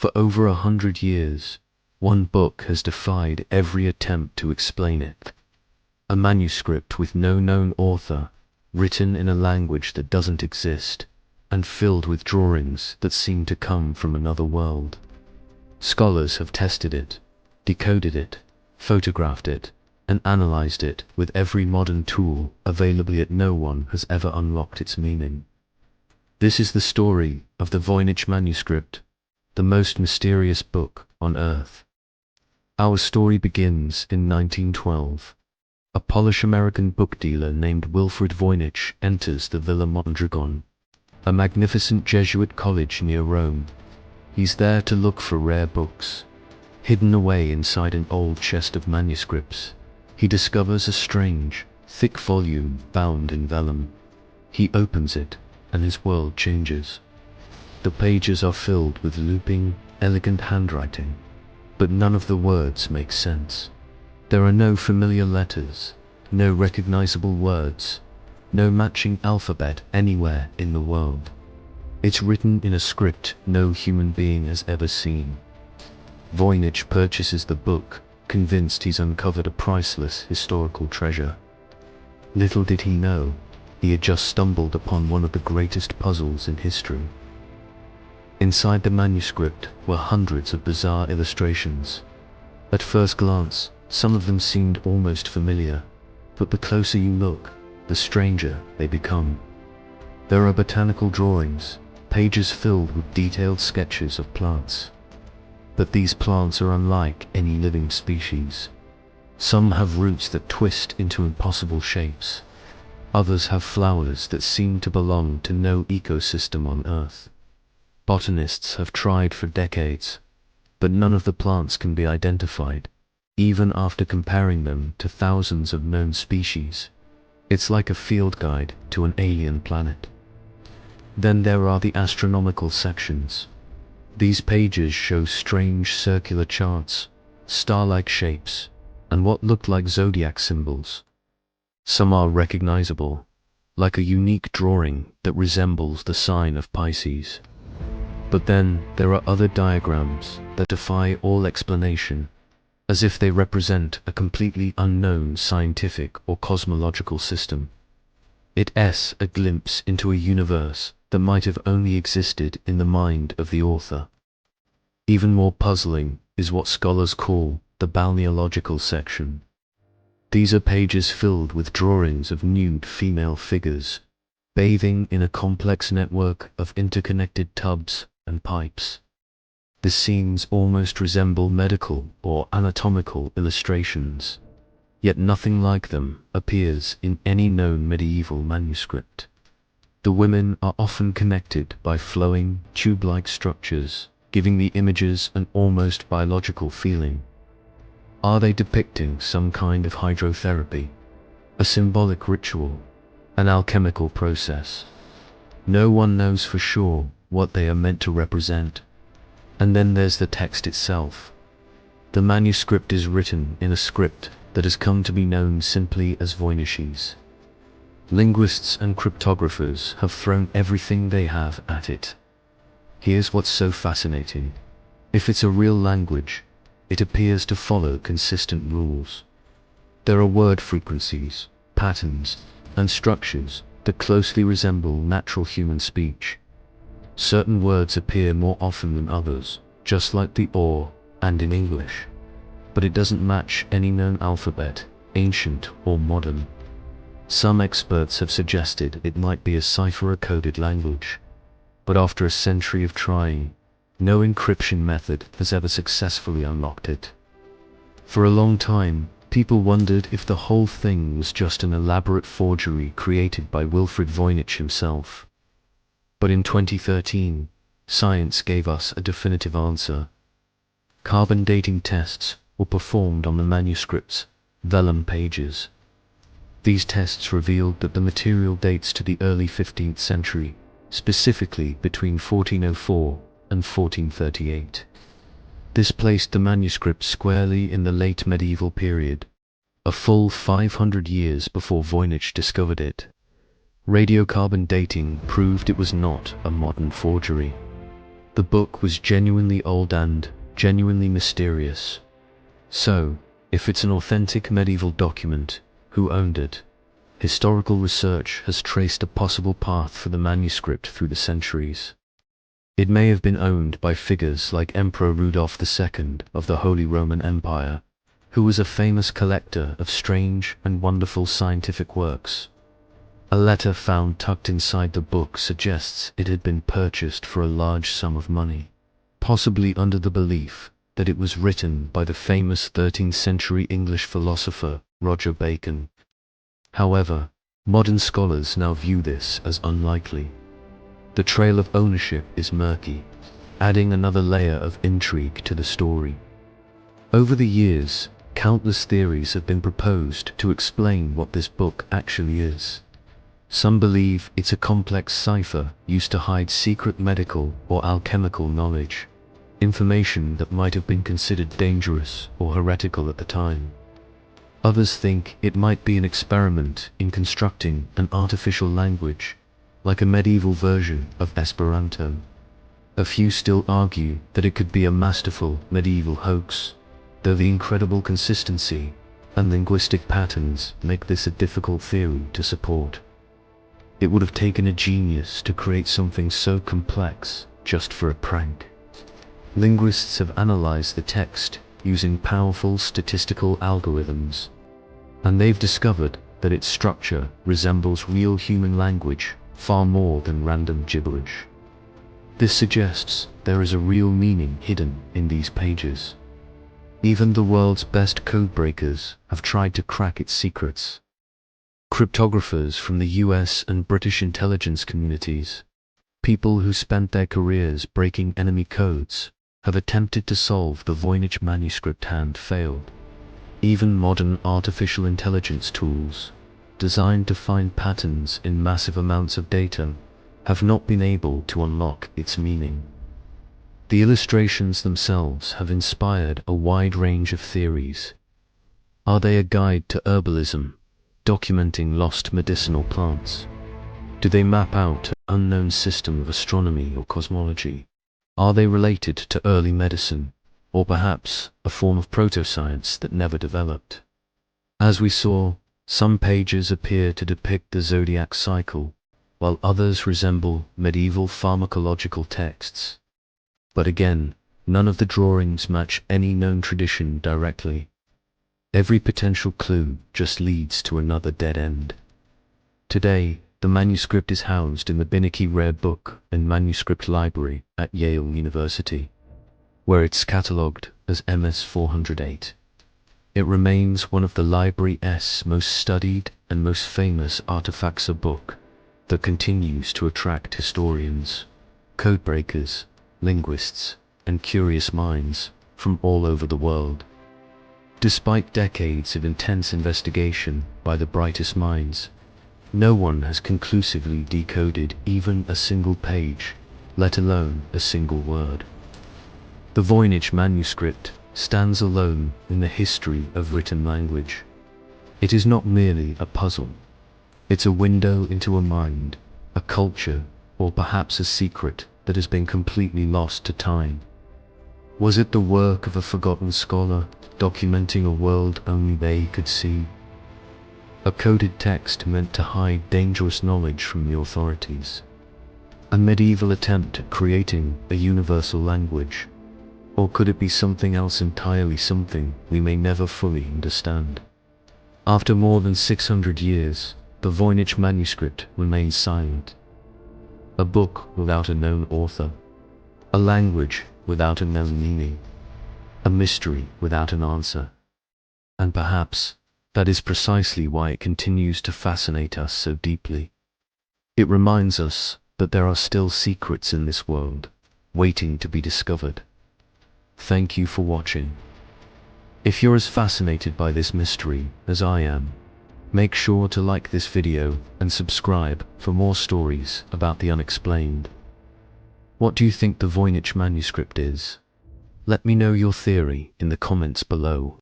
For over 100 years, one book has defied every attempt to explain it. A manuscript with no known author, written in a language that doesn't exist, and filled with drawings that seem to come from another world. Scholars have tested it, decoded it, photographed it, and analyzed it with every modern tool available, yet no one has ever unlocked its meaning. This is the story of the Voynich Manuscript, the most mysterious book on Earth. Our story begins in 1912. A Polish-American book dealer named Wilfred Voynich enters the Villa Mondragon, a magnificent Jesuit college near Rome. He's there to look for rare books. Hidden away inside an old chest of manuscripts, he discovers a strange, thick volume bound in vellum. He opens it, and his world changes. The pages are filled with looping, elegant handwriting, but none of the words make sense. There are no familiar letters, no recognizable words, no matching alphabet anywhere in the world. It's written in a script no human being has ever seen. Voynich purchases the book, convinced he's uncovered a priceless historical treasure. Little did he know, he had just stumbled upon one of the greatest puzzles in history. Inside the manuscript were hundreds of bizarre illustrations. At first glance, some of them seemed almost familiar, but the closer you look, the stranger they become. There are botanical drawings, pages filled with detailed sketches of plants. But these plants are unlike any living species. Some have roots that twist into impossible shapes. Others have flowers that seem to belong to no ecosystem on Earth. Botanists have tried for decades, but none of the plants can be identified, even after comparing them to thousands of known species. It's like a field guide to an alien planet. Then there are the astronomical sections. These pages show strange circular charts, star-like shapes, and what looked like zodiac symbols. Some are recognizable, like a unique drawing that resembles the sign of Pisces. But then there are other diagrams that defy all explanation, as if they represent a completely unknown scientific or cosmological system. It's a glimpse into a universe that might have only existed in the mind of the author. Even more puzzling is what scholars call the balneological section. These are pages filled with drawings of nude female figures, bathing in a complex network of interconnected tubs and pipes. The scenes almost resemble medical or anatomical illustrations, yet nothing like them appears in any known medieval manuscript. The women are often connected by flowing, tube-like structures, giving the images an almost biological feeling. Are they depicting some kind of hydrotherapy, a symbolic ritual, an alchemical process? No one knows for sure what they are meant to represent. And then there's the text itself. The manuscript is written in a script that has come to be known simply as Voynichese. Linguists and cryptographers have thrown everything they have at it. Here's what's so fascinating. If it's a real language, it appears to follow consistent rules. There are word frequencies, patterns, and structures that closely resemble natural human speech. Certain words appear more often than others, just like the or and in English. But it doesn't match any known alphabet, ancient or modern. Some experts have suggested it might be a cipher-coded language, but after a century of trying, no encryption method has ever successfully unlocked it. For a long time, people wondered if the whole thing was just an elaborate forgery created by Wilfred Voynich himself. But in 2013, science gave us a definitive answer. Carbon dating tests were performed on the manuscript's vellum pages. These tests revealed that the material dates to the early 15th century, specifically between 1404 and 1438. This placed the manuscript squarely in the late medieval period, a full 500 years before Voynich discovered it. Radiocarbon dating proved it was not a modern forgery. The book was genuinely old and genuinely mysterious. So, if it's an authentic medieval document, who owned it? Historical research has traced a possible path for the manuscript through the centuries. It may have been owned by figures like Emperor Rudolph II of the Holy Roman Empire, who was a famous collector of strange and wonderful scientific works. A letter found tucked inside the book suggests it had been purchased for a large sum of money, possibly under the belief that it was written by the famous 13th century English philosopher Roger Bacon. However, modern scholars now view this as unlikely. The trail of ownership is murky, adding another layer of intrigue to the story. Over the years, countless theories have been proposed to explain what this book actually is. Some believe it's a complex cipher used to hide secret medical or alchemical knowledge, information that might have been considered dangerous or heretical at the time. Others think it might be an experiment in constructing an artificial language, like a medieval version of Esperanto. A few still argue that it could be a masterful medieval hoax, though the incredible consistency and linguistic patterns make this a difficult theory to support. It would have taken a genius to create something so complex just for a prank. Linguists have analyzed the text using powerful statistical algorithms, and they've discovered that its structure resembles real human language far more than random gibberish. This suggests there is a real meaning hidden in these pages. Even the world's best codebreakers have tried to crack its secrets. Cryptographers from the US and British intelligence communities, people who spent their careers breaking enemy codes, have attempted to solve the Voynich Manuscript and failed. Even modern artificial intelligence tools, designed to find patterns in massive amounts of data, have not been able to unlock its meaning. The illustrations themselves have inspired a wide range of theories. Are they a guide to herbalism, documenting lost medicinal plants? Do they map out an unknown system of astronomy or cosmology? Are they related to early medicine, or perhaps a form of proto-science that never developed? As we saw, some pages appear to depict the zodiac cycle, while others resemble medieval pharmacological texts. But again, none of the drawings match any known tradition directly. Every potential clue just leads to another dead end. Today, the manuscript is housed in the Binnike Rare Book and Manuscript Library at Yale University, where it's catalogued as MS-408. It remains one of the library's most studied and most famous artifacts, a book that continues to attract historians, codebreakers, linguists, and curious minds from all over the world. Despite decades of intense investigation by the brightest minds, no one has conclusively decoded even a single page, let alone a single word. The Voynich Manuscript stands alone in the history of written language. It is not merely a puzzle. It's a window into a mind, a culture, or perhaps a secret that has been completely lost to time. Was it the work of a forgotten scholar, documenting a world only they could see? A coded text meant to hide dangerous knowledge from the authorities? A medieval attempt at creating a universal language? Or could it be something else entirely, something we may never fully understand? After more than 600 years, the Voynich Manuscript remains silent. A book without a known author. A language without a known meaning. A mystery without an answer. And perhaps that is precisely why it continues to fascinate us so deeply. It reminds us that there are still secrets in this world, waiting to be discovered. Thank you for watching. If you're as fascinated by this mystery as I am, make sure to like this video and subscribe for more stories about the unexplained. What do you think the Voynich Manuscript is? Let me know your theory in the comments below.